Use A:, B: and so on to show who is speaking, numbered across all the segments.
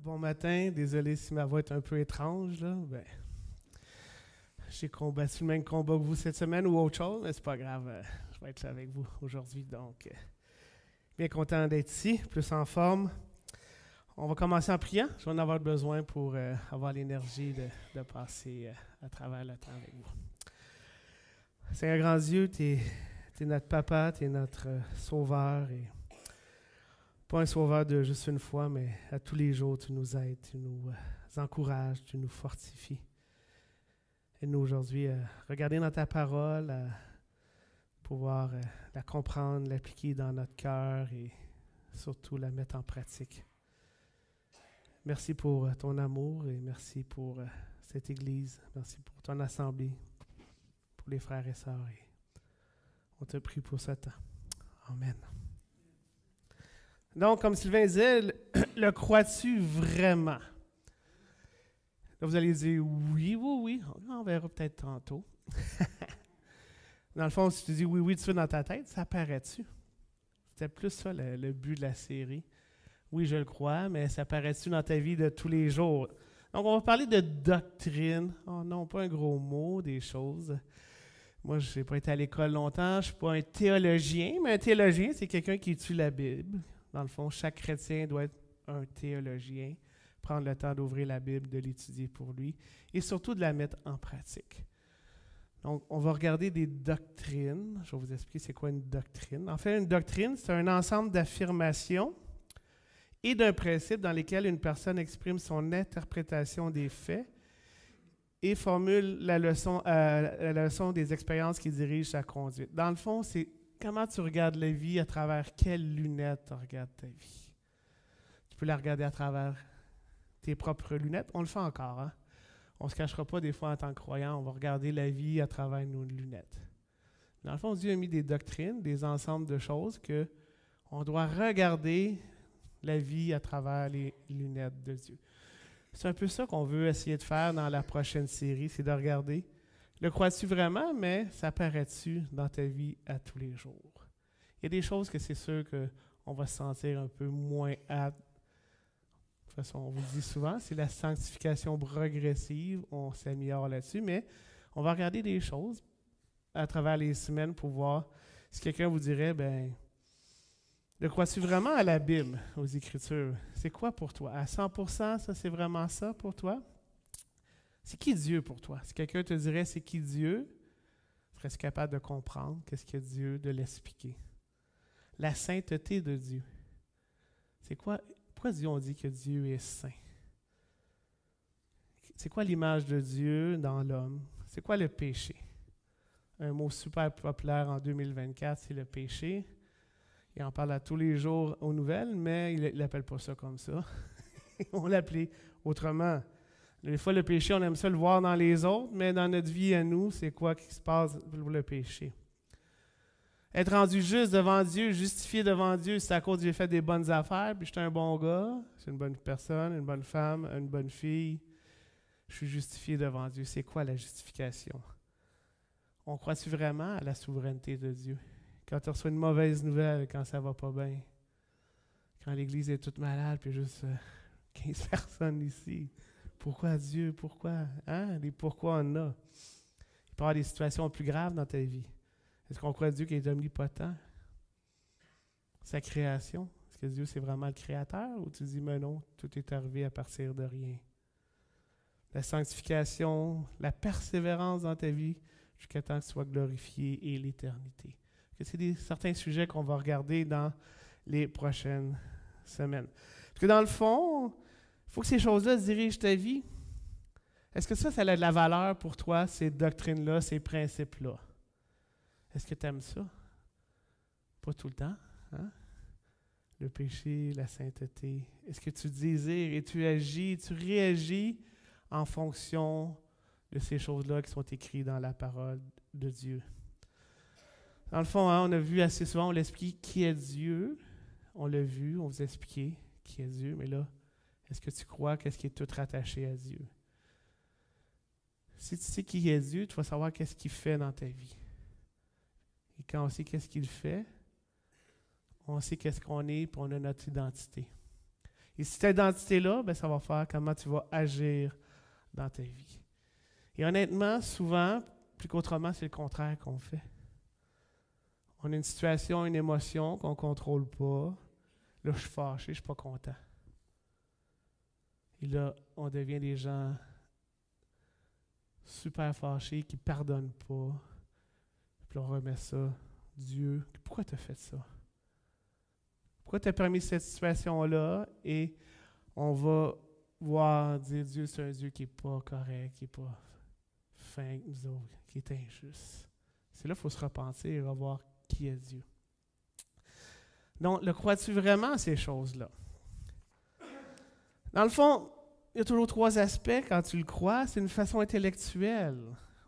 A: Bon matin. Désolé si ma voix est un peu étrange, là. J'ai combattu le même combat que vous cette semaine ou autre chose, mais c'est pas grave. Je vais être là avec vous aujourd'hui. Donc, bien content d'être ici, plus en forme. On va commencer en priant. Je vais en avoir besoin pour avoir l'énergie de passer à travers le temps avec vous. Seigneur grand Dieu, tu es notre papa, tu es notre sauveur. Et pas un sauveur de juste une fois, mais à tous les jours, tu nous aides, tu nous encourages, tu nous fortifies. Aide-nous aujourd'hui à regarder dans ta parole, à pouvoir la comprendre, l'appliquer dans notre cœur et surtout la mettre en pratique. Merci pour ton amour et merci pour cette Église. Merci pour ton assemblée, pour les frères et sœurs. Et on te prie pour ce temps. Amen. Donc, comme Sylvain disait, le crois-tu vraiment? Là, vous allez dire oui. On verra peut-être tantôt. Dans le fond, si tu dis oui, tu fais dans ta tête, ça paraît-tu? C'était plus ça le but de la série. Oui, je le crois, mais ça paraît-tu dans ta vie de tous les jours? Donc, on va parler de doctrine. Oh non, pas un gros mot, des choses. Moi, je n'ai pas été à l'école longtemps, je ne suis pas un théologien, mais un théologien, c'est quelqu'un qui étudie la Bible. Dans le fond, chaque chrétien doit être un théologien, prendre le temps d'ouvrir la Bible, de l'étudier pour lui, et surtout de la mettre en pratique. Donc, on va regarder des doctrines. Je vais vous expliquer c'est quoi une doctrine. En fait, une doctrine, c'est un ensemble d'affirmations et d'un principe dans lesquels une personne exprime son interprétation des faits et formule la leçon des expériences qui dirigent sa conduite. Dans le fond, c'est comment tu regardes la vie, à travers quelles lunettes tu regardes ta vie. Tu peux la regarder à travers tes propres lunettes. On le fait encore, hein? On ne se cachera pas des fois en tant que croyant, on va regarder la vie à travers nos lunettes. Dans le fond, Dieu a mis des doctrines, des ensembles de choses qu'on doit regarder la vie à travers les lunettes de Dieu. C'est un peu ça qu'on veut essayer de faire dans la prochaine série, c'est de regarder, le crois-tu vraiment, mais ça paraît-tu dans ta vie à tous les jours? Il y a des choses que c'est sûr qu'on va se sentir un peu moins apte. De toute façon, on vous le dit souvent, c'est la sanctification progressive, on s'améliore là-dessus, mais on va regarder des choses à travers les semaines pour voir si quelqu'un vous dirait, le crois-tu vraiment à la Bible, aux Écritures? C'est quoi pour toi? À 100%, ça c'est vraiment ça pour toi? C'est qui Dieu pour toi? Si quelqu'un te dirait c'est qui Dieu, serais-tu capable de comprendre qu'est-ce que Dieu, de l'expliquer? La sainteté de Dieu. C'est quoi? Pourquoi Dieu on dit que Dieu est saint? C'est quoi l'image de Dieu dans l'homme? C'est quoi le péché? Un mot super populaire en 2024, c'est le péché. Il en parle à tous les jours aux nouvelles, mais il n'appelle pas ça comme ça. On l'appelait autrement. Des fois, le péché, on aime ça le voir dans les autres, mais dans notre vie à nous, c'est quoi qui se passe pour le péché? Être rendu juste devant Dieu, justifié devant Dieu, c'est à cause que j'ai fait des bonnes affaires, puis je suis un bon gars, je suis une bonne personne, une bonne femme, une bonne fille. Je suis justifié devant Dieu. C'est quoi la justification? On croit-tu vraiment à la souveraineté de Dieu? Quand tu reçois une mauvaise nouvelle, quand ça va pas bien, quand l'Église est toute malade, puis juste 15 personnes ici. Pourquoi Dieu? Pourquoi? Hein? Les pourquoi on a. Il peut y avoir des situations plus graves dans ta vie. Est-ce qu'on croit Dieu qui est omnipotent? Sa création? Est-ce que Dieu c'est vraiment le créateur? Ou tu dis, mais non, tout est arrivé à partir de rien? La sanctification, la persévérance dans ta vie, jusqu'à temps que tu sois glorifié et l'éternité. C'est certains sujets qu'on va regarder dans les prochaines semaines. Parce que dans le fond, il faut que ces choses-là dirigent ta vie. Est-ce que ça a de la valeur pour toi, ces doctrines-là, ces principes-là? Est-ce que tu aimes ça? Pas tout le temps, hein? Le péché, la sainteté. Est-ce que tu désires et tu agis, tu réagis en fonction de ces choses-là qui sont écrites dans la parole de Dieu? Dans le fond, hein, on a vu assez souvent, on l'explique qui est Dieu. On l'a vu, on vous a expliqué qui est Dieu, mais là, est-ce que tu crois qu'est-ce qui est tout rattaché à Dieu? Si tu sais qui est Dieu, tu vas savoir qu'est-ce qu'il fait dans ta vie. Et quand on sait qu'est-ce qu'il fait, on sait qu'est-ce qu'on est, puis on a notre identité. Et si cette identité-là, ben, ça va faire comment tu vas agir dans ta vie. Et honnêtement, souvent, plus qu'autrement, c'est le contraire qu'on fait. On a une situation, une émotion qu'on ne contrôle pas. Là, je suis fâché, je ne suis pas content. Et là, on devient des gens super fâchés qui ne pardonnent pas. Puis on remet ça. Dieu, pourquoi tu as fait ça? Pourquoi tu as permis cette situation-là? Et on va voir, dire Dieu, c'est un Dieu qui n'est pas correct, qui n'est pas fin avec nous autres, qui est injuste. C'est là qu'il faut se repentir et revoir qui est Dieu. Donc, le crois-tu vraiment à ces choses-là? Dans le fond, il y a toujours trois aspects quand tu le crois. C'est une façon intellectuelle.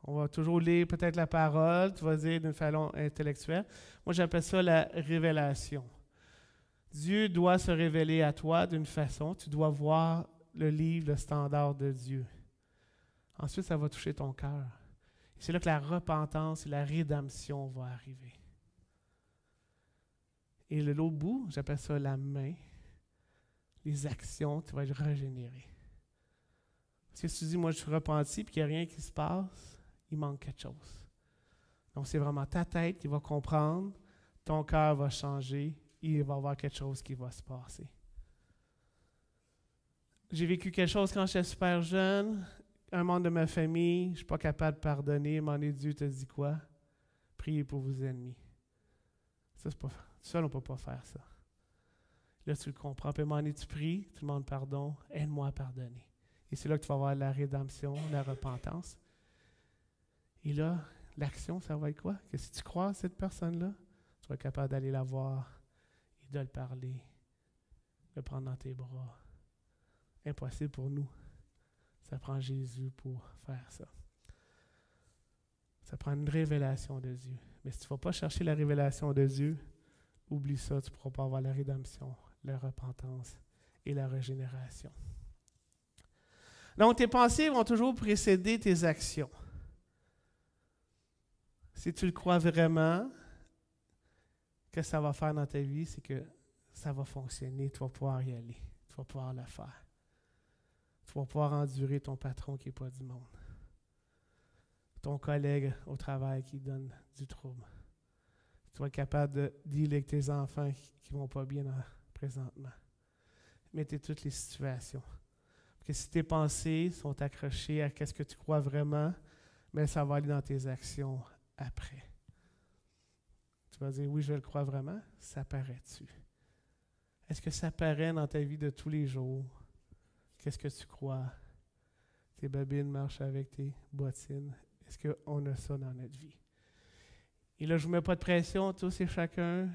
A: On va toujours lire peut-être la parole, tu vas dire d'une façon intellectuelle. Moi, j'appelle ça la révélation. Dieu doit se révéler à toi d'une façon. Tu dois voir le livre, le standard de Dieu. Ensuite, ça va toucher ton cœur. C'est là que la repentance et la rédemption vont arriver. Et de l'autre bout, j'appelle ça la main, les actions, tu vas être régénéré. Parce que si tu dis, moi je suis repenti, puis qu'il n'y a rien qui se passe, il manque quelque chose. Donc c'est vraiment ta tête qui va comprendre, ton cœur va changer, et il va y avoir quelque chose qui va se passer. J'ai vécu quelque chose quand j'étais super jeune, un membre de ma famille, je ne suis pas capable de pardonner, à un moment donné, Dieu te dit quoi? Priez pour vos ennemis. Ça, c'est pas seul, on ne peut pas faire ça. Là, tu le comprends. Puis à un moment donné, tu pries, tu demandes pardon, aide-moi à pardonner. Et c'est là que tu vas avoir la rédemption, la repentance. Et là, l'action, ça va être quoi? Que si tu crois à cette personne-là, tu vas être capable d'aller la voir et de le parler, de le prendre dans tes bras. Impossible pour nous. Ça prend Jésus pour faire ça. Ça prend une révélation de Dieu. Mais si tu ne vas pas chercher la révélation de Dieu, oublie ça, tu ne pourras pas avoir la rédemption, la repentance et la régénération. Donc, tes pensées vont toujours précéder tes actions. Si tu le crois vraiment, que ça va faire dans ta vie, c'est que ça va fonctionner, tu vas pouvoir y aller, tu vas pouvoir le faire. Tu vas pouvoir endurer ton patron qui n'est pas du monde. Ton collègue au travail qui donne du trouble. Tu vas être capable de dealer avec tes enfants qui ne vont pas bien présentement. Mettez toutes les situations. Parce que si tes pensées sont accrochées à ce que tu crois vraiment, mais ça va aller dans tes actions après. Tu vas dire, oui, je le crois vraiment. Ça paraît-tu? Est-ce que ça paraît dans ta vie de tous les jours? Qu'est-ce que tu crois? Tes babines marchent avec tes bottines. Est-ce qu'on a ça dans notre vie? Et là, je ne vous mets pas de pression, tous et chacun.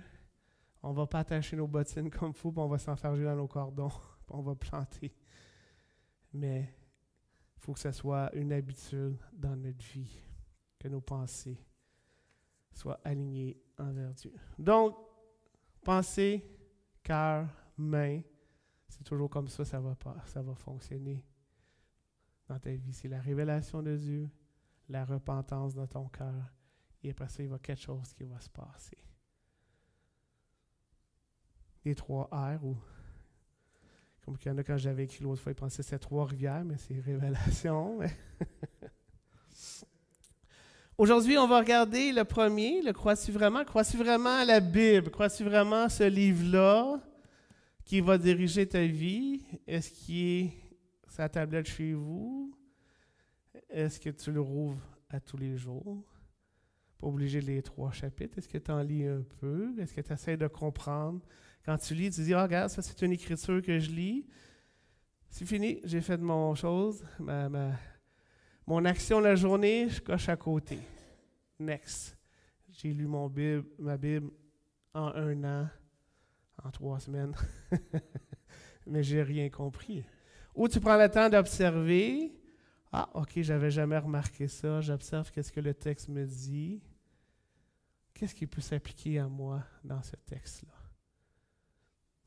A: On ne va pas attacher nos bottines comme il faut, puis on va s'enfarger dans nos cordons, puis on va planter. Mais il faut que ce soit une habitude dans notre vie, que nos pensées soient alignées envers Dieu. Donc, pensée, cœur, main, c'est toujours comme ça va fonctionner dans ta vie. C'est la révélation de Dieu, la repentance dans ton cœur, et après ça, il y a quelque chose qui va se passer. Les 3 R, ou comme il y en a quand j'avais écrit l'autre fois, ils pensaient que c'était 3 rivières, mais c'est révélation. Aujourd'hui, on va regarder le premier, le crois-tu vraiment? Crois-tu vraiment à la Bible? Crois-tu vraiment à ce livre-là qui va diriger ta vie? Est-ce qu'il est sur la tablette chez vous? Est-ce que tu le rouvres à tous les jours? Pas obligé de lire 3 chapitres. Est-ce que tu en lis un peu? Est-ce que tu essaies de comprendre? Quand tu lis, tu dis, regarde, ça c'est une écriture que je lis. C'est fini, j'ai fait mon chose. Mon action de la journée, je coche à côté. Next. J'ai lu ma Bible en 1 an, en 3 semaines. Mais j'ai rien compris. Ou tu prends le temps d'observer. Ah, OK, j'avais jamais remarqué ça. J'observe qu'est-ce que le texte me dit. Qu'est-ce qui peut s'appliquer à moi dans ce texte-là?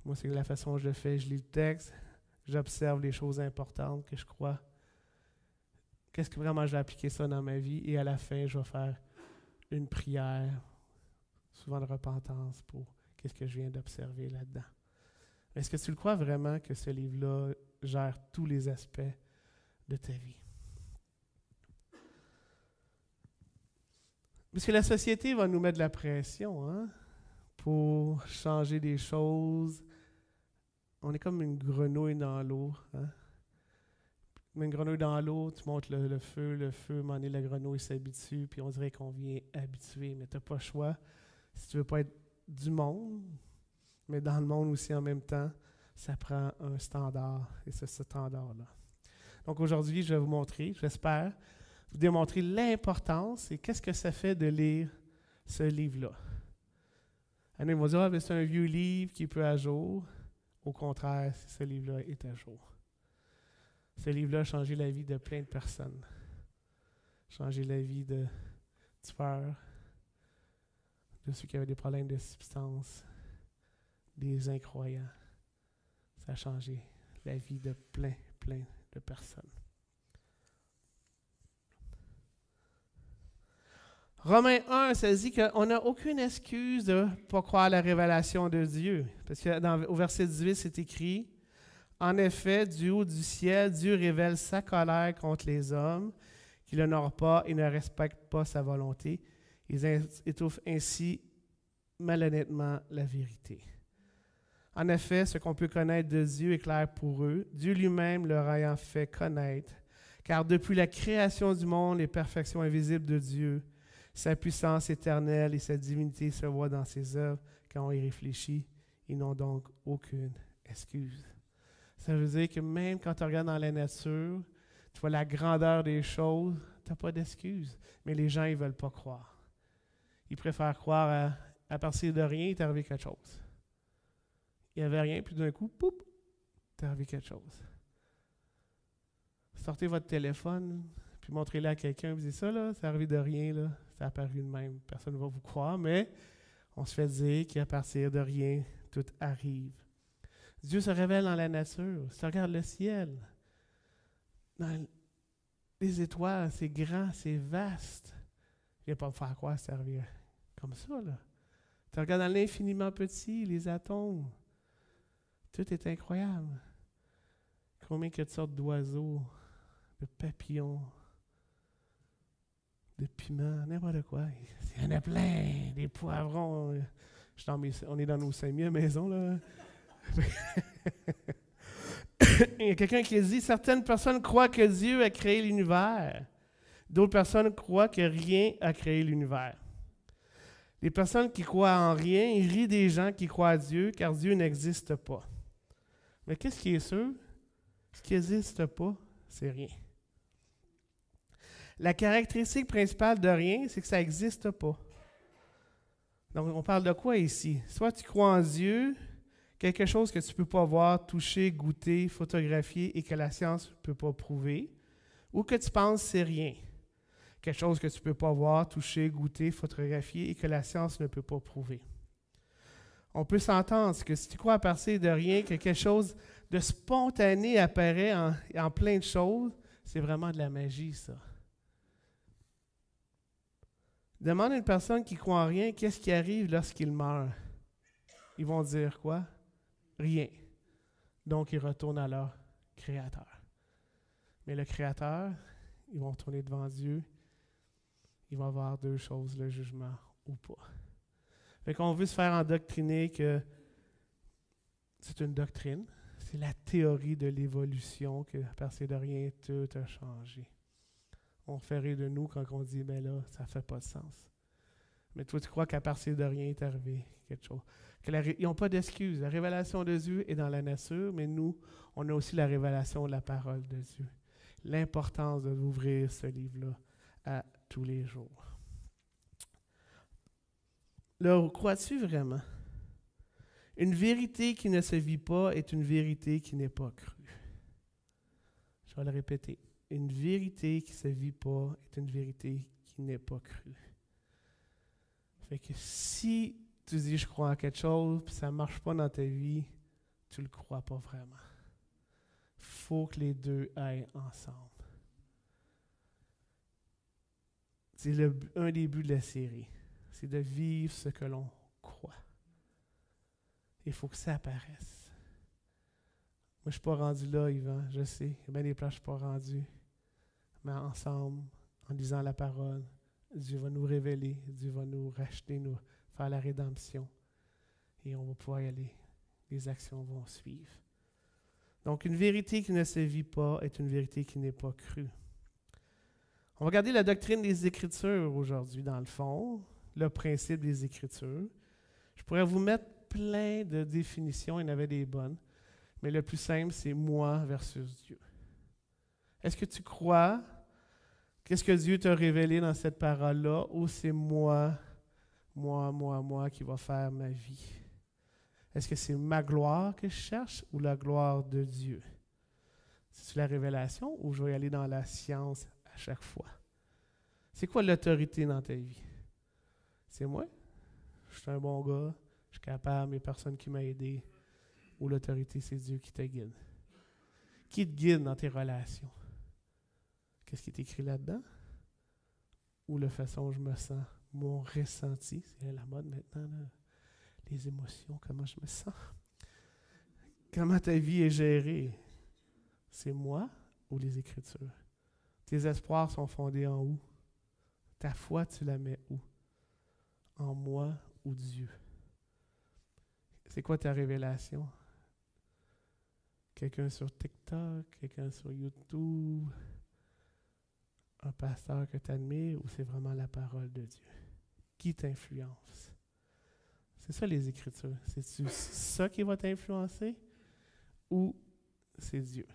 A: Moi, c'est la façon dont je le fais. Je lis le texte, j'observe les choses importantes que je crois. Qu'est-ce que vraiment je vais appliquer ça dans ma vie? Et à la fin, je vais faire une prière, souvent de repentance, pour qu'est-ce que je viens d'observer là-dedans. Est-ce que tu le crois vraiment que ce livre-là gère tous les aspects de ta vie? Parce que la société va nous mettre de la pression, hein, pour changer des choses. On est comme une grenouille dans l'eau. Hein? Comme une grenouille dans l'eau, tu montes le feu, à un moment donné, la grenouille s'habitue, puis on dirait qu'on vient habituer, mais tu n'as pas le choix. Si tu ne veux pas être du monde, mais dans le monde aussi en même temps, ça prend un standard, et c'est ce standard-là. Donc aujourd'hui, je vais vous montrer, j'espère, vous démontrer l'importance et qu'est-ce que ça fait de lire ce livre-là. Il y en a qui vont dire, ah, c'est un vieux livre qui est peu à jour. Au contraire, ce livre-là est à jour. Ce livre-là a changé la vie de plein de personnes. Changé la vie de tueurs, de ceux qui avaient des problèmes de substance, des incroyants. Ça a changé la vie de plein de personnes. Romains 1, ça dit qu'on n'a aucune excuse de ne pas croire à la révélation de Dieu. Parce que au verset 18, c'est écrit, « En effet, du haut du ciel, Dieu révèle sa colère contre les hommes, qui l'honorent pas et ne respectent pas sa volonté. Ils étouffent ainsi malhonnêtement la vérité. » En effet, ce qu'on peut connaître de Dieu est clair pour eux, Dieu lui-même leur ayant fait connaître, car depuis la création du monde, les perfections invisibles de Dieu, sa puissance éternelle et sa divinité se voient dans ses œuvres quand on y réfléchit. Ils n'ont donc aucune excuse. Ça veut dire que même quand tu regardes dans la nature, tu vois la grandeur des choses, tu n'as pas d'excuse. Mais les gens, ils ne veulent pas croire. Ils préfèrent croire à partir de rien, il t'est arrivé quelque chose. Il n'y avait rien, puis d'un coup, poup, il t'est arrivé quelque chose. Sortez votre téléphone, puis montrez-le à quelqu'un, vous dites ça, là, c'est arrivé de rien, là. Ça a apparu de même. Personne ne va vous croire, mais on se fait dire qu'à partir de rien, tout arrive. Dieu se révèle dans la nature. Si tu regardes le ciel, dans les étoiles, c'est grand, c'est vaste. Je ne viens pas me faire croire servir comme ça, là. Tu regardes dans l'infiniment petit, les atomes. Tout est incroyable. Combien il y a de sortes d'oiseaux, de papillons, de piments, n'importe quoi. Il y en a plein, des poivrons. On est dans nos 5000 maisons, là. Il y a quelqu'un qui dit, certaines personnes croient que Dieu a créé l'univers. D'autres personnes croient que rien a créé l'univers. Les personnes qui croient en rien, ils rient des gens qui croient à Dieu, car Dieu n'existe pas. Mais qu'est-ce qui est sûr? Ce qui n'existe pas, c'est rien. La caractéristique principale de rien, c'est que ça n'existe pas. Donc, on parle de quoi ici? Soit tu crois en Dieu, quelque chose que tu ne peux pas voir, toucher, goûter, photographier et que la science ne peut pas prouver, ou que tu penses que c'est rien. Quelque chose que tu ne peux pas voir, toucher, goûter, photographier et que la science ne peut pas prouver. On peut s'entendre que si tu crois à partir de rien, que quelque chose de spontané apparaît en plein de choses, c'est vraiment de la magie, ça. Demande à une personne qui croit en rien, qu'est-ce qui arrive lorsqu'il meurt? Ils vont dire quoi? Rien. Donc, ils retournent à leur Créateur. Mais le Créateur, ils vont retourner devant Dieu. Ils vont avoir deux choses, le jugement ou pas. Fait qu'on veut se faire endoctriner que c'est une doctrine. C'est la théorie de l'évolution, qu'à partir de rien, tout a changé. On fait rire de nous quand on dit, ben là, ça ne fait pas de sens. Mais toi, tu crois qu'à partir de rien est arrivé quelque chose. Ils n'ont pas d'excuse. La révélation de Dieu est dans la nature, mais nous, on a aussi la révélation de la parole de Dieu. L'importance de l'ouvrir, ce livre-là, à tous les jours. Le crois-tu vraiment? Une vérité qui ne se vit pas est une vérité qui n'est pas crue. Je vais le répéter. Une vérité qui ne se vit pas est une vérité qui n'est pas crue. Fait que si tu dis je crois en quelque chose, puis ça ne marche pas dans ta vie, tu ne le crois pas vraiment. Il faut que les deux aillent ensemble. C'est un des buts de la série. C'est de vivre ce que l'on croit. Il faut que ça apparaisse. Moi, je ne suis pas rendu là, Yvan, je sais. Il y a bien des places, je ne suis pas rendu. Mais ensemble, en lisant la parole, Dieu va nous révéler, Dieu va nous racheter, nous faire la rédemption. Et on va pouvoir y aller. Les actions vont suivre. Donc, une vérité qui ne se vit pas est une vérité qui n'est pas crue. On va regarder la doctrine des Écritures aujourd'hui, dans le fond, le principe des Écritures. Je pourrais vous mettre plein de définitions, il y en avait des bonnes, mais le plus simple, c'est moi versus Dieu. Est-ce que tu crois qu'est-ce que Dieu t'a révélé dans cette parole-là, ou c'est moi qui va faire ma vie? Est-ce que c'est ma gloire que je cherche ou la gloire de Dieu? C'est la révélation ou je vais y aller dans la science à chaque fois? C'est quoi l'autorité dans ta vie? C'est moi? Je suis un bon gars, je suis capable, mes personnes qui m'ont aidé. Ou l'autorité, c'est Dieu qui te guide? Qui te guide dans tes relations? Qu'est-ce qui est écrit là-dedans? Ou la façon dont je me sens? Mon ressenti, c'est la mode maintenant, là. Les émotions, comment je me sens? Comment ta vie est gérée? C'est moi ou les Écritures? Tes espoirs sont fondés en où? Ta foi, tu la mets où? En moi ou Dieu? C'est quoi ta révélation? Quelqu'un sur TikTok, quelqu'un sur YouTube, un pasteur que tu admires, ou c'est vraiment la parole de Dieu? Qui t'influence? C'est ça les Écritures. C'est-tu ça qui va t'influencer ou c'est Dieu?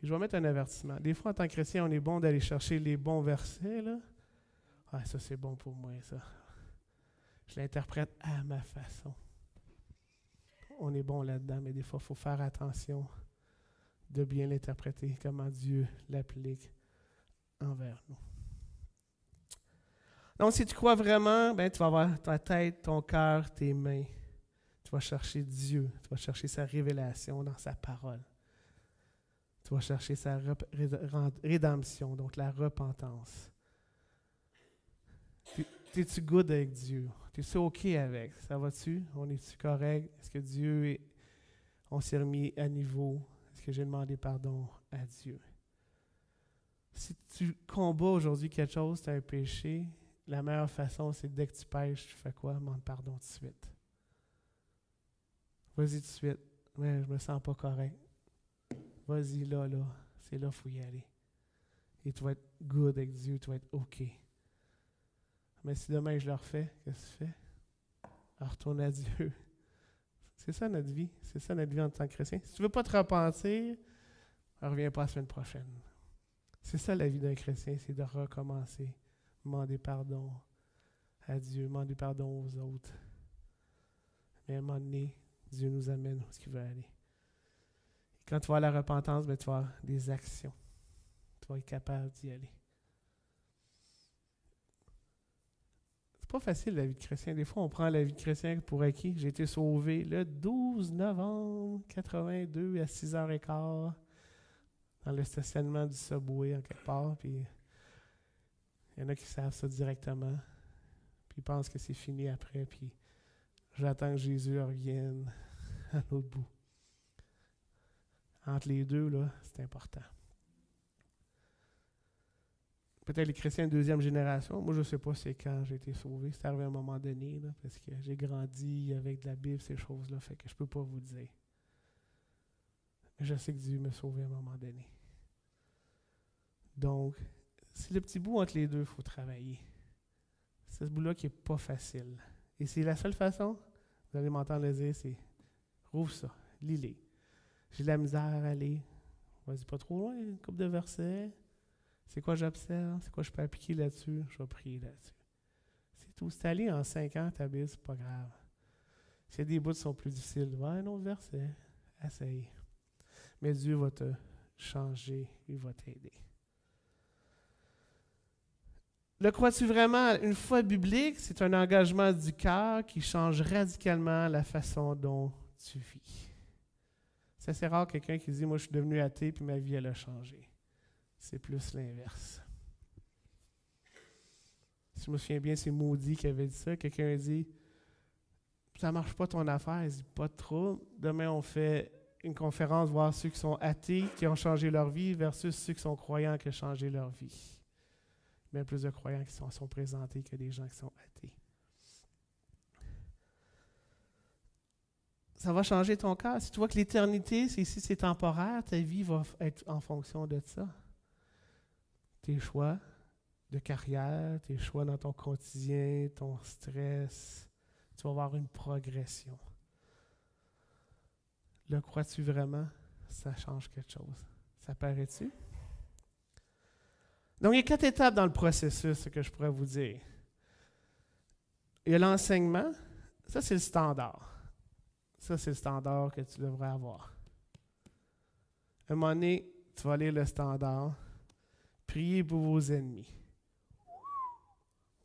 A: Et je vais mettre un avertissement. Des fois, en tant que chrétien, on est bon d'aller chercher les bons versets, là. Ah, ça, c'est bon pour moi, ça. Je l'interprète à ma façon. On est bon là-dedans, mais des fois, il faut faire attention de bien l'interpréter, comment Dieu l'applique envers nous. Donc, si tu crois vraiment, ben, tu vas avoir ta tête, ton cœur, tes mains. Tu vas chercher Dieu. Tu vas chercher sa révélation dans sa parole. Tu vas chercher sa rédemption, donc la repentance. T'es-tu good avec Dieu? T'es-tu OK avec? Ça va-tu? On est-tu correct? Est-ce que Dieu on s'est remis à niveau? Est-ce que j'ai demandé pardon à Dieu? Si tu combats aujourd'hui quelque chose, tu as un péché, la meilleure façon, c'est dès que tu pêches, tu fais quoi? Demande pardon tout de suite. Vas-y tout de suite. Mais je me sens pas correct. Vas-y là. C'est là qu'il faut y aller. Et tu vas être good avec Dieu, tu vas être OK. Mais si demain je le refais, qu'est-ce que tu fais? Alors, retourne à Dieu. C'est ça notre vie. C'est ça notre vie en tant que chrétien. Si tu ne veux pas te repentir, reviens pas la semaine prochaine. C'est ça la vie d'un chrétien, c'est de recommencer. Demander pardon à Dieu, demander pardon aux autres. Mais à un moment donné, Dieu nous amène où il veut aller. Et quand tu vas à la repentance, ben, tu vas avoir des actions. Tu vas être capable d'y aller. C'est pas facile la vie de chrétien. Des fois, on prend la vie de chrétien pour acquis. J'ai été sauvé le 12 novembre 82 à 6h15 dans le stationnement du Subway en quelque part. Puis il y en a qui savent ça directement. Puis ils pensent que c'est fini après. Puis j'attends que Jésus revienne à l'autre bout. Entre les deux, là, c'est important. Peut-être les chrétiens de deuxième génération. Moi, je ne sais pas c'est quand j'ai été sauvé. C'est arrivé à un moment donné, là, parce que j'ai grandi avec de la Bible, ces choses-là, fait que je ne peux pas vous dire. Mais je sais que Dieu m'a sauvé à un moment donné. Donc, c'est le petit bout entre les deux, il faut travailler. C'est ce bout-là qui n'est pas facile. Et c'est la seule façon, vous allez m'entendre le dire, c'est rouvre ça, lis-les. J'ai de la misère à aller. Vas-y pas trop loin, une couple de versets. C'est quoi j'observe? C'est quoi je peux appliquer là-dessus? Je vais prier là-dessus. C'est tout. C'est allé en 5 ans, ta Bible, c'est pas grave. S'il y a des bouts qui sont plus difficiles, va un autre verset. Essaye. Mais Dieu va te changer, il va t'aider. Le crois-tu vraiment? Une foi biblique, c'est un engagement du cœur qui change radicalement la façon dont tu vis. C'est assez rare quelqu'un qui dit « Moi, je suis devenu athée, puis ma vie, elle a changé. » C'est plus l'inverse. Si je me souviens bien, c'est Maudit qui avait dit ça. Quelqu'un a dit « Ça ne marche pas ton affaire. » Il dit « Pas trop. Demain, on fait une conférence, voir ceux qui sont athées, qui ont changé leur vie, versus ceux qui sont croyants, qui ont changé leur vie. Bien plus de croyants qui sont présentés que des gens qui sont athées. Ça va changer ton cœur. Si tu vois que l'éternité, c'est temporaire, ta vie va être en fonction de ça. Tes choix de carrière, tes choix dans ton quotidien, ton stress, tu vas avoir une progression. Le crois-tu vraiment? Ça change quelque chose. Ça paraît-tu? Donc, il y a 4 étapes dans le processus que je pourrais vous dire. Il y a l'enseignement. Ça, c'est le standard. Ça, c'est le standard que tu devrais avoir. À un moment donné, tu vas lire le standard. Priez pour vos ennemis.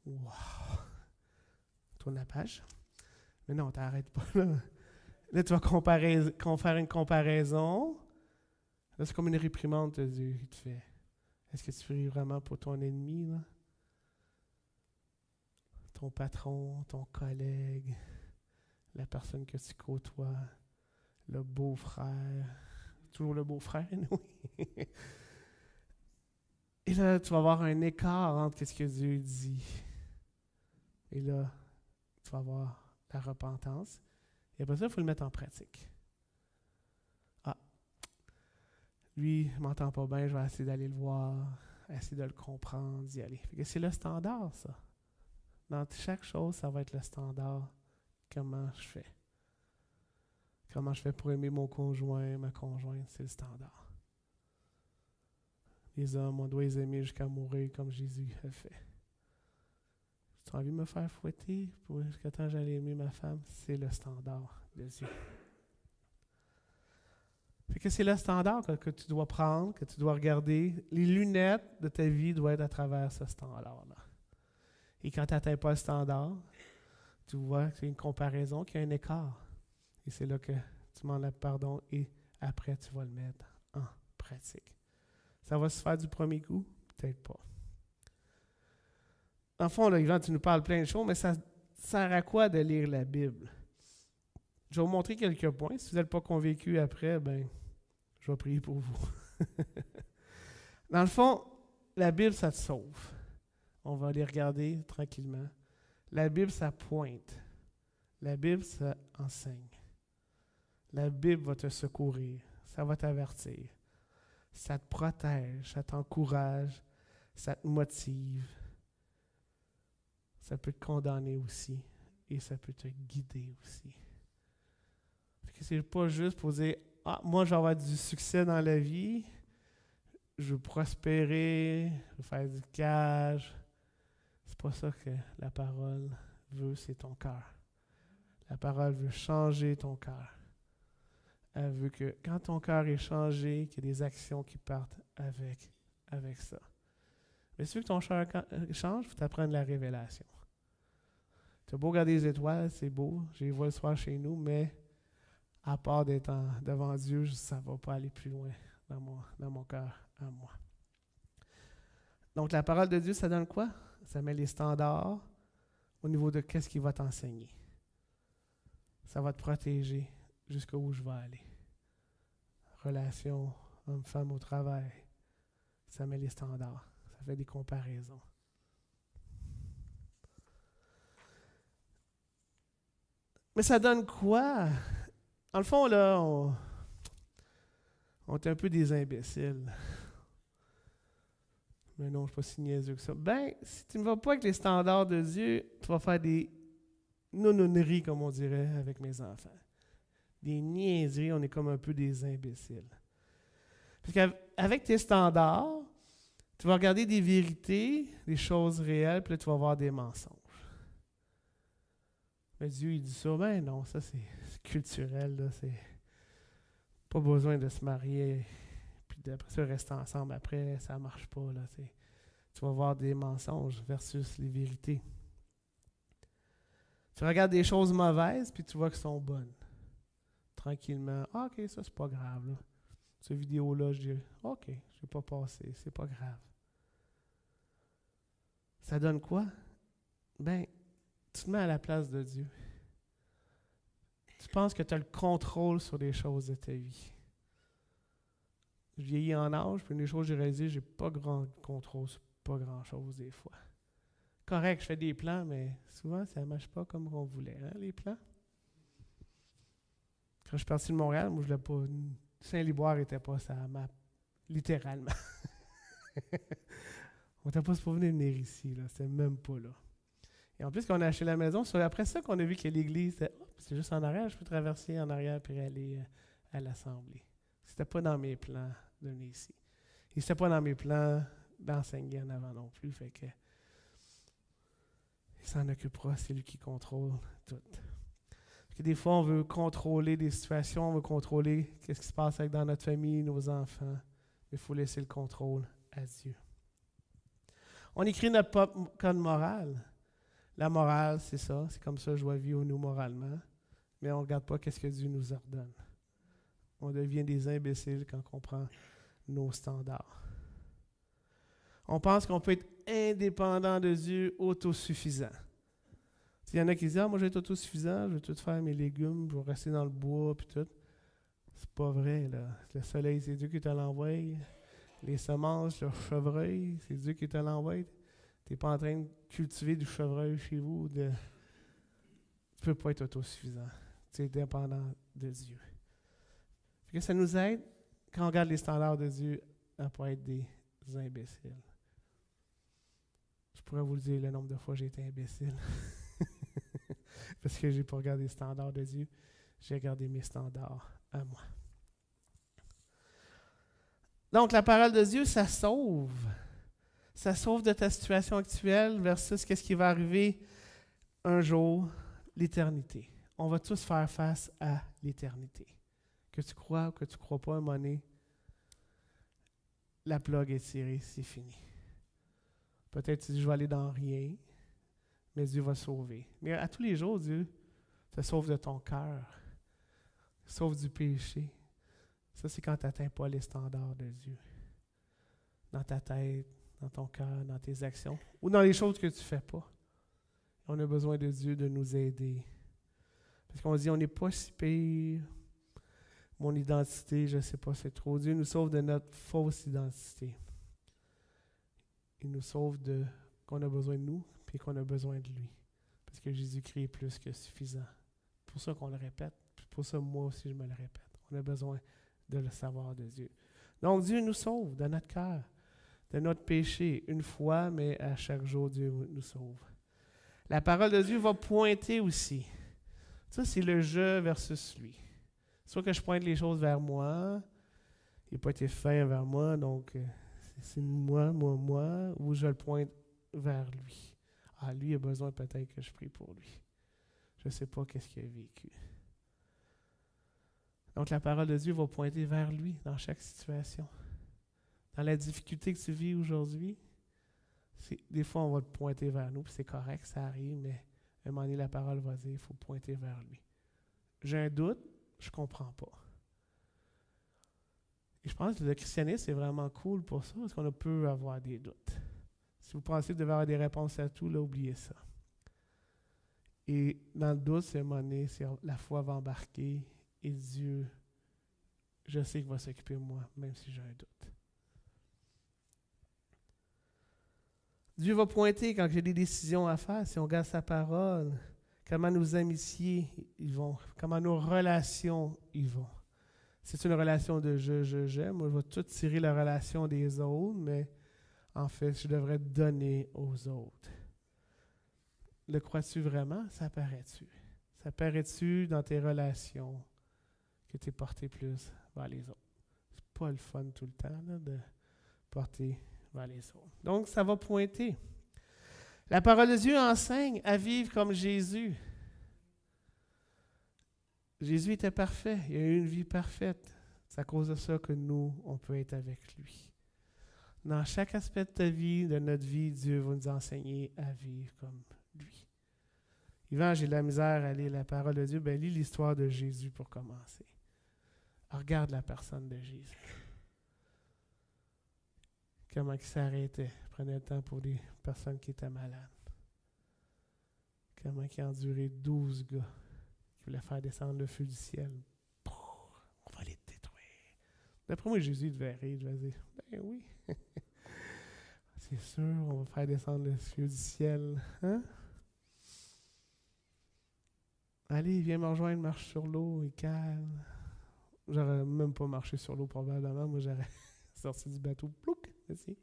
A: Wow! Tourne la page. Mais non, t'arrêtes pas là. Là, tu vas faire une comparaison. Là, c'est comme une réprimande que Dieu te fait. Est-ce que tu pries vraiment pour ton ennemi, là? Ton patron, ton collègue, la personne que tu côtoies, le beau-frère. Toujours le beau-frère, oui. Et là, tu vas avoir un écart entre ce que Dieu dit. Et là, tu vas avoir la repentance. Et après ça, il faut le mettre en pratique. Ah, lui, il ne m'entend pas bien, je vais essayer d'aller le voir, essayer de le comprendre, d'y aller. C'est le standard, ça. Dans chaque chose, ça va être le standard. Comment je fais? Comment je fais pour aimer mon conjoint, ma conjointe, c'est le standard. Les hommes, on doit les aimer jusqu'à mourir comme Jésus a fait. Tu as envie de me faire fouetter pour jusqu'à temps j'allais aimer ma femme? C'est le standard de Dieu. Fait que c'est le standard que tu dois prendre, que tu dois regarder. Les lunettes de ta vie doivent être à travers ce standard-là. Et quand tu n'atteins pas le standard, tu vois qu'il y a une comparaison, qu'il y a un écart. Et c'est là que tu demandes le pardon et après tu vas le mettre en pratique. Ça va se faire du premier coup? Peut-être pas. Dans le fond, là, Yvan, tu nous parles plein de choses, mais ça sert à quoi de lire la Bible? Je vais vous montrer quelques points. Si vous n'êtes pas convaincu après, ben, je vais prier pour vous. Dans le fond, la Bible, ça te sauve. On va les regarder tranquillement. La Bible, ça pointe. La Bible, ça enseigne. La Bible va te secourir. Ça va t'avertir. Ça te protège, ça t'encourage, ça te motive. Ça peut te condamner aussi et ça peut te guider aussi. C'est pas juste pour dire « Ah, moi, je vais avoir du succès dans la vie, je veux prospérer, je veux faire du cash. » C'est pas ça que la parole veut, c'est ton cœur. La parole veut changer ton cœur. Elle veut que quand ton cœur est changé, qu'il y ait des actions qui partent avec ça. Mais si tu veux que ton cœur change, il faut t'apprendre la révélation. Tu as beau regarder les étoiles, c'est beau, je les vois le soir chez nous, mais à part d'être devant Dieu, ça ne va pas aller plus loin dans mon cœur à moi. Donc la parole de Dieu, ça donne quoi? Ça met les standards au niveau de qu'est-ce qu'il va t'enseigner. Ça va te protéger jusqu'où je vais aller. Relation homme-femme au travail, ça met les standards. Ça fait des comparaisons. Mais ça donne quoi? Dans le fond, là, on est un peu des imbéciles. Mais non, je ne suis pas si niaiseux que ça. Ben, si tu ne vas pas avec les standards de Dieu, tu vas faire des nounouneries, comme on dirait, avec mes enfants. Des niaiseries, on est comme un peu des imbéciles. Parce qu'avec tes standards, tu vas regarder des vérités, des choses réelles, puis là, tu vas voir des mensonges. Mais Dieu, il dit ça, ben non, ça c'est culturel, là, c'est pas besoin de se marier, puis d'après ça, rester ensemble après, ça marche pas, là, tu vas voir des mensonges versus les vérités. Tu regardes des choses mauvaises, puis tu vois qu'elles sont bonnes. Tranquillement, ah, ok, ça c'est pas grave, là. Cette vidéo-là, je dis, ok, je vais pas passer, c'est pas grave. Ça donne quoi? Ben, tu te mets à la place de Dieu. Tu penses que tu as le contrôle sur les choses de ta vie. Je vieillis en âge, puis une des choses que j'ai réalisées, j'ai pas grand contrôle sur pas grand-chose des fois. Correct, je fais des plans, mais souvent, ça ne marche pas comme on voulait, hein, les plans. Quand je suis parti de Montréal, moi, je ne voulais pas... Saint-Liboire n'était pas sur la map, littéralement. On n'était pas supposé venir ici, là. C'était même pas là. Et en plus, quand on a acheté la maison, c'est après ça qu'on a vu que l'église, c'est juste en arrière, je peux traverser en arrière puis aller à l'assemblée. C'était pas dans mes plans de venir ici. Et c'était pas dans mes plans d'enseigner en avant non plus, fait que il s'en occupera, c'est lui qui contrôle tout. Parce que des fois, on veut contrôler des situations, on veut contrôler ce qui se passe dans notre famille, nos enfants, mais il faut laisser le contrôle à Dieu. On écrit notre code moral. La morale, c'est ça. C'est comme ça que je dois vivre nous moralement. Mais on ne regarde pas ce que Dieu nous ordonne. On devient des imbéciles quand on prend nos standards. On pense qu'on peut être indépendant de Dieu, autosuffisant. Il y en a qui disent « Ah, moi, je vais être autosuffisant, je vais tout faire mes légumes, je vais rester dans le bois, puis tout. » C'est pas vrai, là. Le soleil, c'est Dieu qui te l'envoie. Les semences, le chevreuil, c'est Dieu qui te l'envoie. Tu n'es pas en train de cultiver du chevreuil chez vous. Tu ne peux pas être autosuffisant. Tu es dépendant de Dieu. Fait que ça nous aide, quand on regarde les standards de Dieu, à ne pas être des imbéciles. Je pourrais vous le dire le nombre de fois que j'ai été imbécile. Parce que je n'ai pas regardé les standards de Dieu. J'ai regardé mes standards à moi. Donc, la parole de Dieu, ça sauve. Ça sauve de ta situation actuelle versus qu'est-ce qui va arriver un jour, l'éternité. On va tous faire face à l'éternité. Que tu crois ou que tu ne crois pas, à un moment donné, la plug est tirée, c'est fini. Peut-être tu dis, je vais aller dans rien, mais Dieu va sauver. Mais à tous les jours, Dieu te sauve de ton cœur, sauve du péché. Ça, c'est quand tu n'atteins pas les standards de Dieu. Dans ta tête, dans ton cœur, dans tes actions, ou dans les choses que tu ne fais pas. On a besoin de Dieu de nous aider. Parce qu'on dit, on n'est pas si pire. Mon identité, je ne sais pas, c'est trop. Dieu nous sauve de notre fausse identité. Il nous sauve de qu'on a besoin de nous, puis qu'on a besoin de lui. Parce que Jésus-Christ est plus que suffisant. C'est pour ça qu'on le répète. C'est pour ça, moi aussi, je me le répète. On a besoin de le savoir de Dieu. Donc, Dieu nous sauve de notre cœur, de notre péché, une fois, mais à chaque jour, Dieu nous sauve. La parole de Dieu va pointer aussi. Ça, c'est le je versus lui. Soit que je pointe les choses vers moi, il n'a pas été fait vers moi, donc c'est moi, ou je le pointe vers lui. Ah, lui a besoin peut-être que je prie pour lui. Je ne sais pas qu'est-ce qu'il a vécu. Donc, la parole de Dieu va pointer vers lui dans chaque situation. Dans la difficulté que tu vis aujourd'hui, des fois, on va te pointer vers nous, puis c'est correct, ça arrive, mais à un moment donné, la parole va dire, il faut pointer vers lui. J'ai un doute, je ne comprends pas. Et je pense que le christianisme, c'est vraiment cool pour ça, parce qu'on peut avoir des doutes. Si vous pensez que vous devez avoir des réponses à tout, là, oubliez ça. Et dans le doute, c'est à un moment donné, la foi va embarquer, et Dieu, je sais qu'il va s'occuper de moi, même si j'ai un doute. Dieu va pointer quand j'ai des décisions à faire, si on garde sa parole, comment nos amitiés ils vont, comment nos relations ils vont. C'est une relation de j'aime. Moi, je vais tout tirer la relation des autres, mais en fait, je devrais donner aux autres. Le crois-tu vraiment? Ça paraît-tu? Ça paraît-tu dans tes relations que tu es porté plus vers les autres? C'est pas le fun tout le temps là, de porter vers les autres. Donc, ça va pointer. La parole de Dieu enseigne à vivre comme Jésus. Jésus était parfait. Il a eu une vie parfaite. C'est à cause de ça que nous, on peut être avec lui. Dans chaque aspect de ta vie, de notre vie, Dieu va nous enseigner à vivre comme lui. Yvan, j'ai de la misère à lire la parole de Dieu. Lis l'histoire de Jésus pour commencer. Regarde la personne de Jésus. Comment il s'arrêtait, prenait le temps pour des personnes qui étaient malades. Comment il a enduré 12 gars qui voulait faire descendre le feu du ciel. On va les détruire. D'après moi, Jésus devait rire, il devait dire, ben oui, c'est sûr, on va faire descendre le feu du ciel. Hein? Allez, viens me rejoindre, marche sur l'eau, et calme. J'aurais même pas marché sur l'eau probablement, moi j'aurais sorti du bateau, plouc, ici.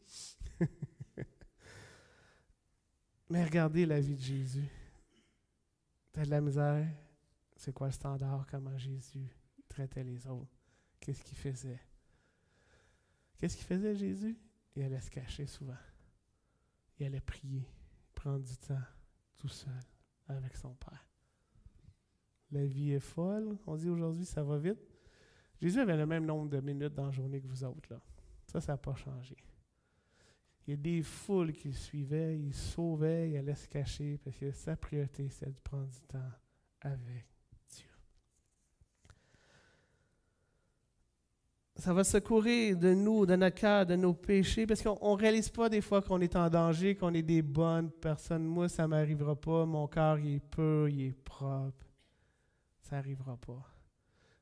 A: Mais regardez la vie de Jésus. T'as de la misère, c'est quoi le standard, comment Jésus traitait les autres? Qu'est-ce qu'il faisait? Qu'est-ce qu'il faisait Jésus? Il allait se cacher souvent. Il allait prier, prendre du temps tout seul avec son Père. La vie est folle, on dit aujourd'hui, ça va vite. Jésus avait le même nombre de minutes dans la journée que vous autres, là. Ça n'a pas changé. Il y a des foules qui le suivaient, il sauvait, il allait se cacher, parce que sa priorité, c'est de prendre du temps avec Dieu. Ça va secourir de nous, de notre cœur, de nos péchés, parce qu'on ne réalise pas des fois qu'on est en danger, qu'on est des bonnes personnes. Moi, ça ne m'arrivera pas. Mon cœur, il est pur, il est propre. Ça n'arrivera pas.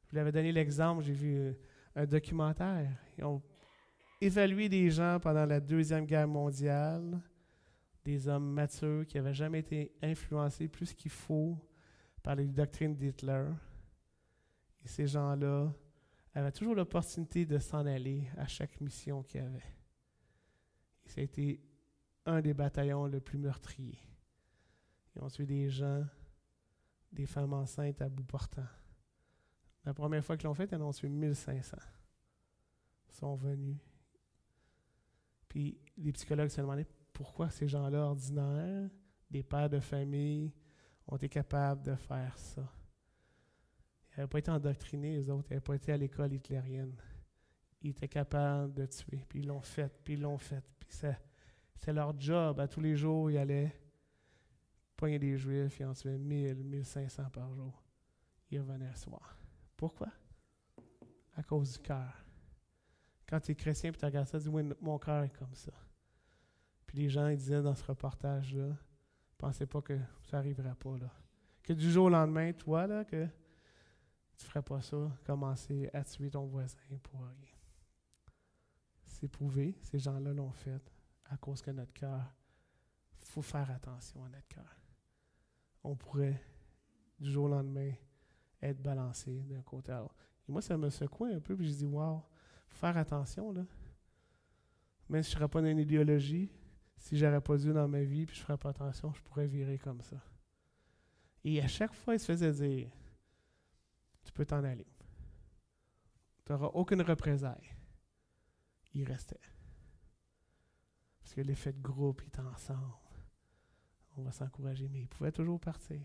A: Je vous l'avais donné l'exemple, j'ai vu un documentaire. Ils ont évalué des gens pendant la Deuxième Guerre mondiale, des hommes matures qui n'avaient jamais été influencés plus qu'il faut par les doctrines d'Hitler. Et ces gens-là avaient toujours l'opportunité de s'en aller à chaque mission qu'il y avait. Et ça a été un des bataillons le plus meurtrier. Ils ont tué des gens, des femmes enceintes à bout portant. La première fois qu'ils l'ont fait, ils en ont tué 1500. Ils sont venus. Puis les psychologues se demandaient pourquoi ces gens-là ordinaires, des pères de famille, ont été capables de faire ça. Ils n'avaient pas été endoctrinés, les autres. Ils n'avaient pas été à l'école hitlérienne. Ils étaient capables de tuer. Puis ils l'ont fait, puis ils l'ont fait. Puis c'est leur job. À tous les jours, ils allaient pogner des Juifs. Ils en tuaient 1000, 1500 par jour. Ils revenaient le soir. Pourquoi? À cause du cœur. Quand tu es chrétien et tu regardes ça, tu dis, oui, mon cœur est comme ça. Puis les gens ils disaient dans ce reportage-là, ne pensaient pas que ça n'arriverait pas. Là. Que du jour au lendemain, toi, là, que tu ne ferais pas ça, commencer à tuer ton voisin pour rien. C'est prouvé, ces gens-là l'ont fait à cause que notre cœur, il faut faire attention à notre cœur. On pourrait, du jour au lendemain, être balancé d'un côté à l'autre. Et moi, ça me secouait un peu, puis je dis, wow, il faut faire attention, là. Même si je ne serais pas dans une idéologie, si je n'aurais pas Dieu dans ma vie, puis je ne ferais pas attention, je pourrais virer comme ça. Et à chaque fois, il se faisait dire, tu peux t'en aller. Tu n'auras aucune représaille. Il restait. Parce que l'effet de groupe, il est ensemble. On va s'encourager, mais il pouvait toujours partir.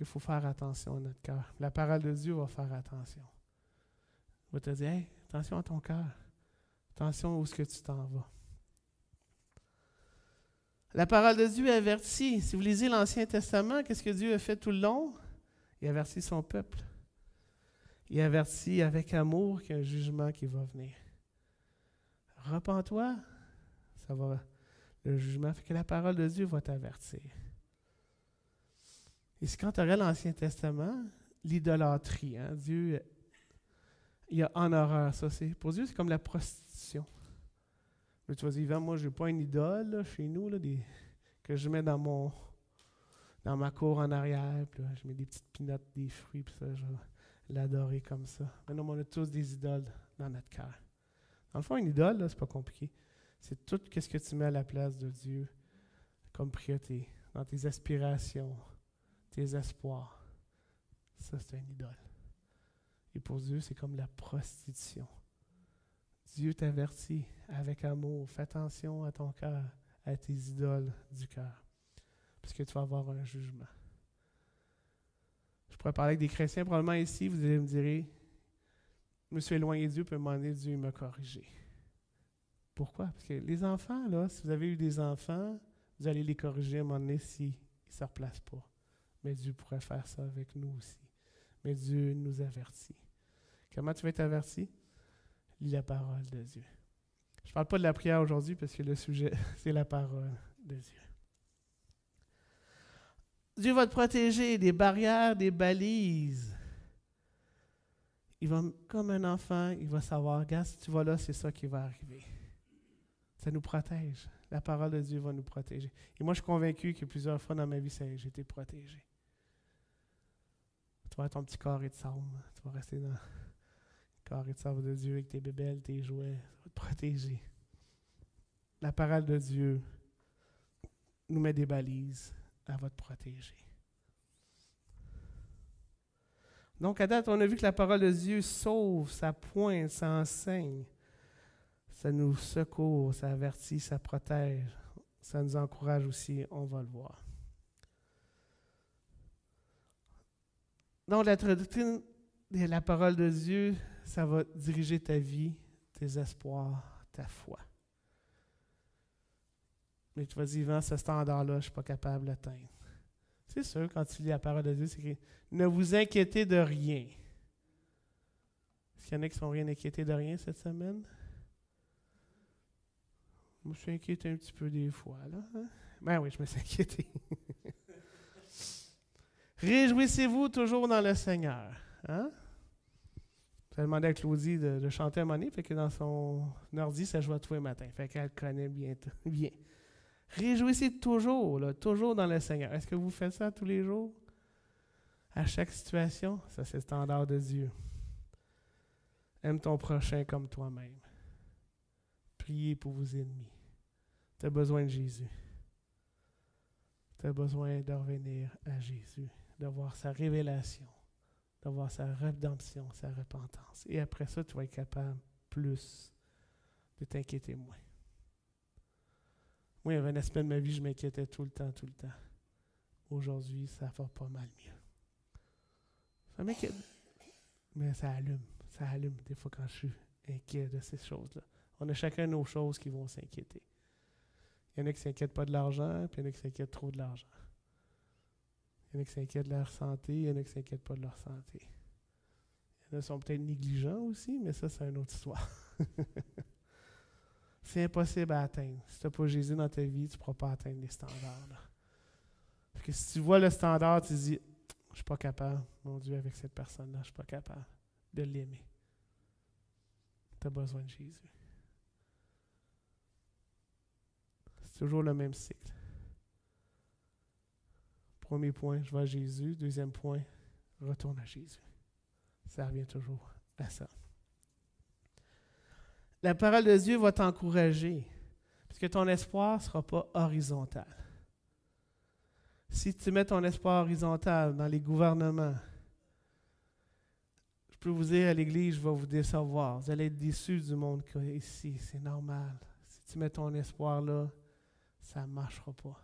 A: Il faut faire attention à notre cœur. La parole de Dieu va faire attention. Il va te dire, hey, attention à ton cœur. Attention où est-ce que tu t'en vas. La parole de Dieu avertit. Si vous lisez l'Ancien Testament, qu'est-ce que Dieu a fait tout le long? Il avertit son peuple. Il avertit avec amour qu'il y a un jugement qui va venir. Repens-toi, ça va. Le jugement fait que la parole de Dieu va t'avertir. Et c'est quand tu regardes l'Ancien Testament, l'idolâtrie, hein, Dieu, il a en horreur ça. Pour Dieu, c'est comme la prostitution. Mais tu vas dire, Yvan, moi, je n'ai pas une idole là, chez nous là, que je mets dans ma cour en arrière. Puis là, je mets des petites pinottes, des fruits, puis ça, je vais l'adorer comme ça. Mais non, on a tous des idoles dans notre cœur. Dans le fond, une idole, là, c'est pas compliqué. C'est tout ce que tu mets à la place de Dieu comme priorité, dans tes aspirations, tes espoirs. Ça, c'est une idole. Et pour Dieu, c'est comme la prostitution. Dieu t'avertit avec amour. Fais attention à ton cœur, à tes idoles du cœur. Parce que tu vas avoir un jugement. Je pourrais parler avec des chrétiens, probablement ici, vous allez me dire, je me suis éloigné de Dieu, puis à un moment donné, Dieu m'a corrigé. Pourquoi? Parce que les enfants, là, si vous avez eu des enfants, vous allez les corriger à un moment donné s'ils ne se replacent pas. Mais Dieu pourrait faire ça avec nous aussi. Mais Dieu nous avertit. Comment tu vas être averti? Lis la parole de Dieu. Je ne parle pas de la prière aujourd'hui parce que le sujet, c'est la parole de Dieu. Dieu va te protéger des barrières, des balises. Il va, comme un enfant, il va savoir, regarde, si tu vas là, c'est ça qui va arriver. Ça nous protège. La parole de Dieu va nous protéger. Et moi, je suis convaincu que plusieurs fois dans ma vie, j'ai été protégé. Tu vas avoir ton petit carré de sable. Tu vas rester dans le carré de sable de Dieu avec tes bébelles, tes jouets. Ça va te protéger. La parole de Dieu nous met des balises. Elle va te protéger. Donc, à date, on a vu que la parole de Dieu sauve, ça pointe, ça enseigne. Ça nous secourt, ça avertit, ça protège. Ça nous encourage aussi, on va le voir. Donc, la doctrine de la parole de Dieu, ça va diriger ta vie, tes espoirs, ta foi. Mais tu vas dire, Yvan, ce standard-là, je ne suis pas capable de l'atteindre. C'est sûr, quand tu lis la parole de Dieu, c'est écrit « Ne vous inquiétez de rien ». Est-ce qu'il y en a qui ne sont rien inquiétés de rien cette semaine? Je me suis inquiété un petit peu des fois, là. Hein? Ben oui, je me suis inquiété. Réjouissez-vous toujours dans le Seigneur. Hein? J'ai demandé à Claudie de chanter un moment donné, fait que dans son ordi, ça joue à tous les matins. Fait qu'elle connaît bien. Réjouissez toujours, là, toujours dans le Seigneur. Est-ce que vous faites ça tous les jours? À chaque situation? Ça, c'est le standard de Dieu. Aime ton prochain comme toi-même. Priez pour vos ennemis. Tu as besoin de Jésus. Tu as besoin de revenir à Jésus, de voir sa révélation, de voir sa rédemption, sa repentance. Et après ça, tu vas être capable plus de t'inquiéter moins. Moi, il y avait un aspect de ma vie, je m'inquiétais tout le temps. Aujourd'hui, ça va pas mal mieux. Ça m'inquiète. Mais ça allume des fois quand je suis inquiet de ces choses-là. On a chacun nos choses qui vont s'inquiéter. Il y en a qui ne s'inquiètent pas de l'argent, puis il y en a qui s'inquiètent trop de l'argent. Il y en a qui s'inquiètent de leur santé, il y en a qui ne s'inquiètent pas de leur santé. Il y en a qui sont peut-être négligents aussi, mais ça, c'est une autre histoire. C'est impossible à atteindre. Si tu n'as pas Jésus dans ta vie, tu ne pourras pas atteindre les standards. Parce que si tu vois le standard, tu te dis, je ne suis pas capable, mon Dieu, avec cette personne-là, je ne suis pas capable de l'aimer. Tu as besoin de Jésus. C'est toujours le même cycle. Premier point, je vais à Jésus. Deuxième point, retourne à Jésus. Ça revient toujours à ça. La parole de Dieu va t'encourager, parce que ton espoir ne sera pas horizontal. Si tu mets ton espoir horizontal dans les gouvernements, je peux vous dire, à l'Église, je vais vous décevoir. Vous allez être déçus du monde qu'il y a ici. C'est normal. Si tu mets ton espoir là, ça ne marchera pas.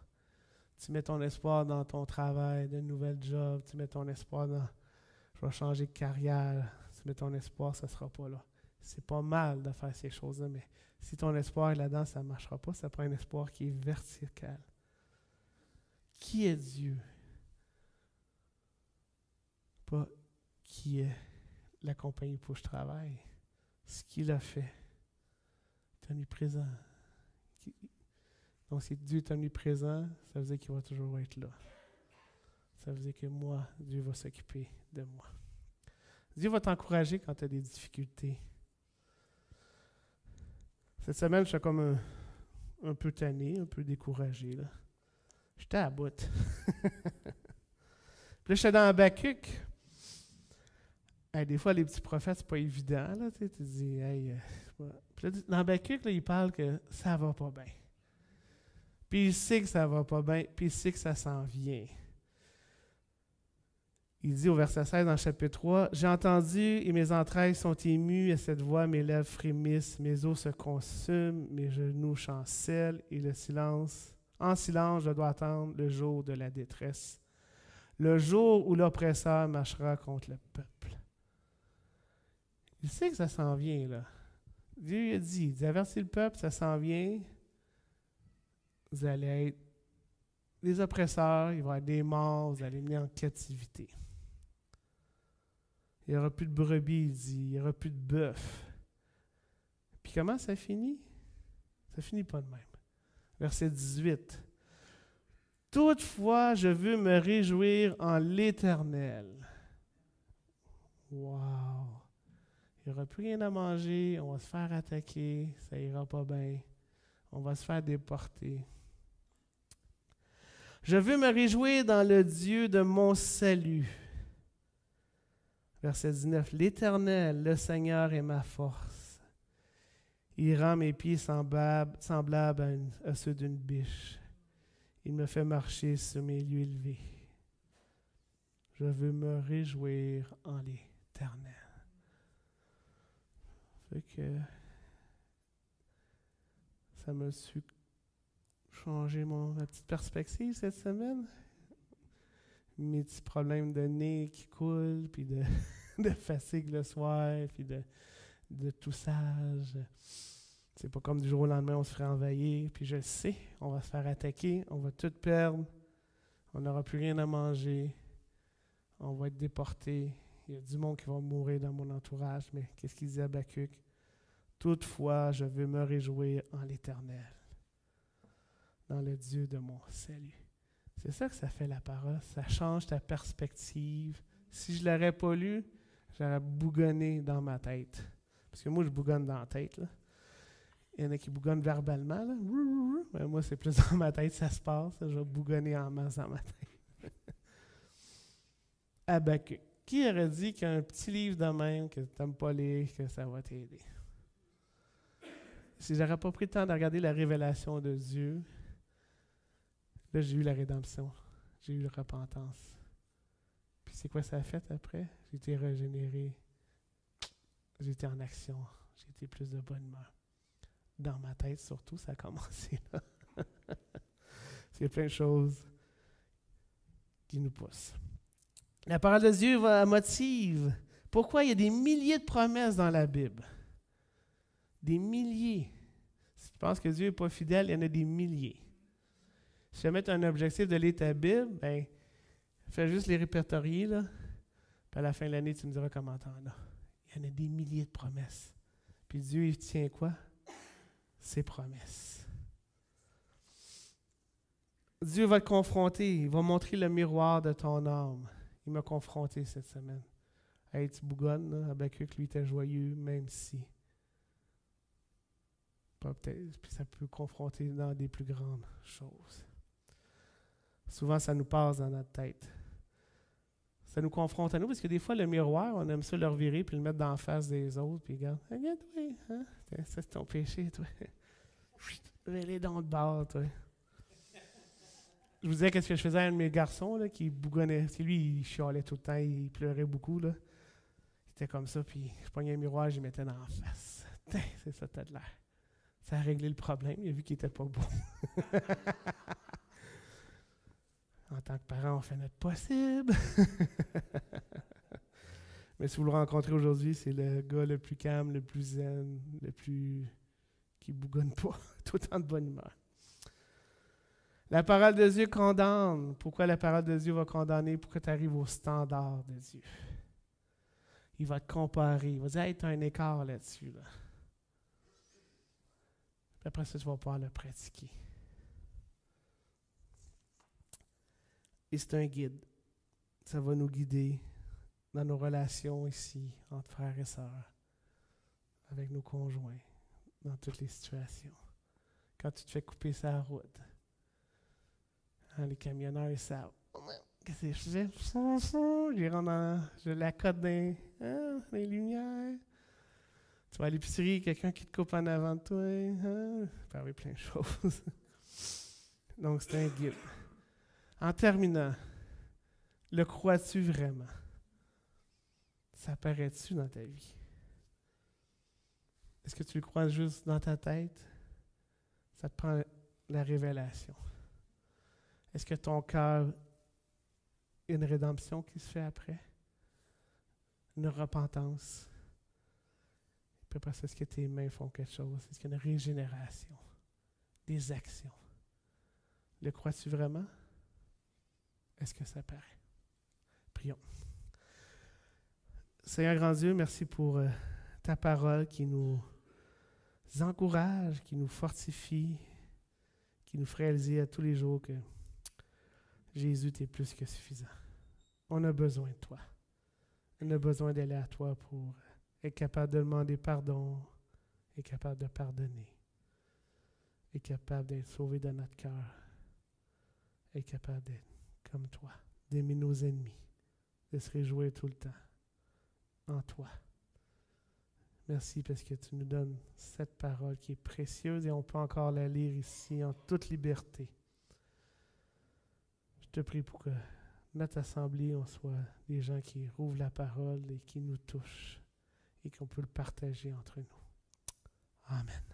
A: Tu mets ton espoir dans ton travail, de nouvelles jobs. Tu mets ton espoir dans « je vais changer de carrière ». Tu mets ton espoir, ça ne sera pas là. C'est pas mal de faire ces choses-là, mais si ton espoir est là-dedans, ça ne marchera pas. Ça prend un espoir qui est vertical. Qui est Dieu? Pas qui est la compagnie pour je travaille. Ce qu'il a fait. Il est omniprésent. Donc, si Dieu est omniprésent, ça veut dire qu'il va toujours être là. Ça veut dire que moi, Dieu va s'occuper de moi. Dieu va t'encourager quand tu as des difficultés. Cette semaine, je suis comme un peu tanné, un peu découragé. Là. J'étais à bout. Puis là, j'étais dans Habakkuk. Hey, des fois, les petits prophètes, c'est pas évident. Là, tu te dis, hey. Puis là, dans Habakkuk, là, il parle que ça va pas bien. Puis il sait que ça va pas bien, puis il sait que ça s'en vient. Il dit au verset 16 dans le chapitre 3, « J'ai entendu et mes entrailles sont émues, et cette voix, mes lèvres frémissent, mes os se consument, mes genoux chancellent, et en silence, je dois attendre le jour de la détresse, le jour où l'oppresseur marchera contre le peuple. » Il sait que ça s'en vient, là. Dieu a dit, avertis le peuple, ça s'en vient. Vous allez être des oppresseurs, il va y avoir des morts, vous allez être mis en captivité. Il n'y aura plus de brebis, il dit, il n'y aura plus de bœuf. Puis comment ça finit? Ça finit pas de même. Verset 18. Toutefois, je veux me réjouir en l'Éternel. Wow! Il n'y aura plus rien à manger, on va se faire attaquer, ça ira pas bien, on va se faire déporter. Je veux me réjouir dans le Dieu de mon salut. Verset 19. L'Éternel, le Seigneur est ma force. Il rend mes pieds semblables à ceux d'une biche. Il me fait marcher sur mes lieux élevés. Je veux me réjouir en l'Éternel. Fait que ça m'a su changer ma petite perspective cette semaine. Mes petits problèmes de nez qui coulent, puis de fatigue le soir, puis de toussage. C'est pas comme du jour au lendemain, on se ferait envahir, puis je le sais, on va se faire attaquer, on va tout perdre, on n'aura plus rien à manger, on va être déporté. Il y a du monde qui va mourir dans mon entourage, mais qu'est-ce qu'il disait Habakkuk? Toutefois, je veux me réjouir en l'Éternel, dans le Dieu de mon salut. C'est ça que ça fait la parole, ça change ta perspective. Si je ne l'aurais pas lu, j'aurais bougonné dans ma tête. Parce que moi, je bougonne dans la tête, là. Il y en a qui bougonnent verbalement, là. Mais moi, c'est plus dans ma tête ça se passe. Je vais bougonner en masse dans ma tête. Habakkuk. Qui aurait dit qu'un petit livre de même, que tu n'aimes pas lire, que ça va t'aider? Si je n'aurais pas pris le temps de regarder la révélation de Dieu, là, j'ai eu la rédemption. J'ai eu la repentance. Puis c'est quoi ça a fait après? J'ai été régénéré. J'ai été en action. J'ai été plus de bonne humeur. Dans ma tête, surtout, ça a commencé là. Il y a plein de choses qui nous poussent. La parole de Dieu motive. Pourquoi il y a des milliers de promesses dans la Bible? Des milliers. Si tu penses que Dieu n'est pas fidèle, il y en a des milliers. Si tu mets un objectif de lire ta Bible, ben, fais juste les répertorier, là. Puis à la fin de l'année, tu me diras comment t'en as. Il y en a des milliers de promesses. Puis Dieu, il tient quoi? Ses promesses. Dieu va te confronter. Il va montrer le miroir de ton âme. Il m'a confronté cette semaine. Hey, tu bougonnes, là. Habakkuk, lui, était joyeux, même si. Peut-être, puis ça peut confronter dans des plus grandes choses. Souvent, ça nous passe dans notre tête. Ça nous confronte à nous, parce que des fois, le miroir, on aime ça le revirer puis le mettre dans la face des autres, puis regarde, regarde-toi, hein? Ça, c'est ton péché, toi. Allez dans le bord, toi. Je vous disais qu'est-ce que je faisais à un de mes garçons, là, qui bougonnait. Parce que lui, il chialait tout le temps, il pleurait beaucoup, là. Il était comme ça, puis je prenais un miroir, je le mettais dans la face. C'est ça, t'as de l'air. Ça a réglé le problème, il a vu qu'il n'était pas beau. En tant que parent, on fait notre possible. Mais si vous le rencontrez aujourd'hui, c'est le gars le plus calme, le plus zen, le plus... qui ne bougonne pas, tout le temps de bonne humeur. La parole de Dieu condamne. Pourquoi la parole de Dieu va condamner? Pour que tu arrives au standard de Dieu. Il va te comparer. Il va dire, hey, tu as un écart là-dessus. Là. Puis après ça, tu vas pouvoir le pratiquer. Et c'est un guide. Ça va nous guider dans nos relations ici, entre frères et sœurs, avec nos conjoints, dans toutes les situations. Quand tu te fais couper sa route, hein, les camionneurs, ils savent. Qu'est-ce que je fais? Je la cote dans les lumières. Tu vas à l'épicerie, quelqu'un qui te coupe en avant de toi. Hein? Tu peux avoir plein de choses. Donc, c'est un guide. En terminant, le crois-tu vraiment? Ça apparaît-tu dans ta vie? Est-ce que tu le crois juste dans ta tête? Ça te prend la révélation. Est-ce que ton cœur a une rédemption qui se fait après? Une repentance? Puis après ça, est-ce que tes mains font quelque chose? Est-ce qu'il y a une régénération? Des actions? Le crois-tu vraiment? Est-ce que ça paraît? Prions. Seigneur grand Dieu, merci pour ta parole qui nous encourage, qui nous fortifie, qui nous fait réaliser à tous les jours que Jésus, tu es plus que suffisant. On a besoin de toi. On a besoin d'aller à toi pour être capable de demander pardon, être capable de pardonner, être capable d'être sauvé dans notre cœur, être capable d'être comme toi, d'aimer nos ennemis, de se réjouir tout le temps en toi. Merci parce que tu nous donnes cette parole qui est précieuse et on peut encore la lire ici en toute liberté. Je te prie pour que notre assemblée, on soit des gens qui rouvrent la parole et qui nous touchent et qu'on peut le partager entre nous. Amen.